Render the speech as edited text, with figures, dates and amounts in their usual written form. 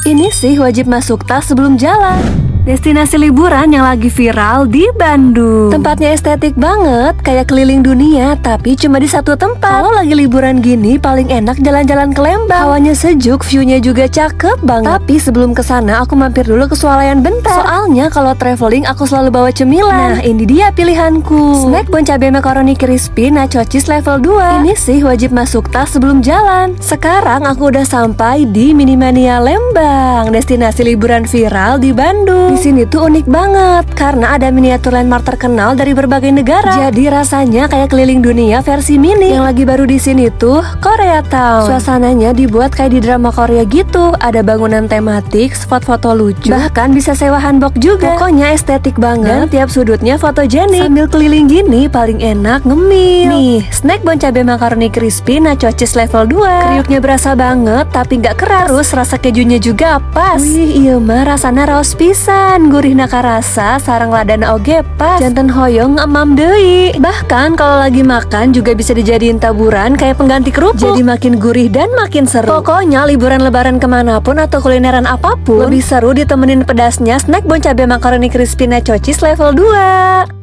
Ini sih wajib masuk tas sebelum jalan. Destinasi liburan yang lagi viral di Bandung. Tempatnya estetik banget, kayak keliling dunia, tapi cuma di satu tempat. Kalau lagi liburan gini, paling enak jalan-jalan ke Lembang. Hawanya sejuk, view-nya juga cakep banget. Tapi sebelum kesana, aku mampir dulu ke Swalayan bentar. Soalnya kalau traveling, aku selalu bawa cemilan. Nah, ini dia pilihanku. Snack bon cabe makaroni crispy nacho cheese level 2. Ini sih wajib masuk tas sebelum jalan. Sekarang aku udah sampai di Minimania Lembang, destinasi liburan viral di Bandung. Di sini tuh unik banget karena ada miniatur landmark terkenal dari berbagai negara. Jadi rasanya kayak keliling dunia versi mini. Yang lagi baru di sini tuh Korea Town. Suasananya dibuat kayak di drama Korea gitu. Ada bangunan tematik, spot foto lucu, bahkan bisa sewa hanbok juga. Pokoknya estetik banget dan tiap sudutnya fotogenik. Sambil keliling gini paling enak ngemil. Nih, snack bon cabe makaroni crispy nacho cheese level 2. Kriuknya berasa banget tapi nggak keras. Terus rasa kejunya juga pas. Wih, iya mah rasana raos pisan. Gurih naka rasa, sarang ladana oge pas. Janten hoyong ngemam deui. Bahkan kalau lagi makan juga bisa dijadiin taburan kayak pengganti kerupuk. Jadi makin gurih dan makin seru. Pokoknya liburan lebaran kemanapun atau kulineran apapun lebih seru ditemenin pedasnya snack bon cabe makaroni crispy nacho cheese level 2.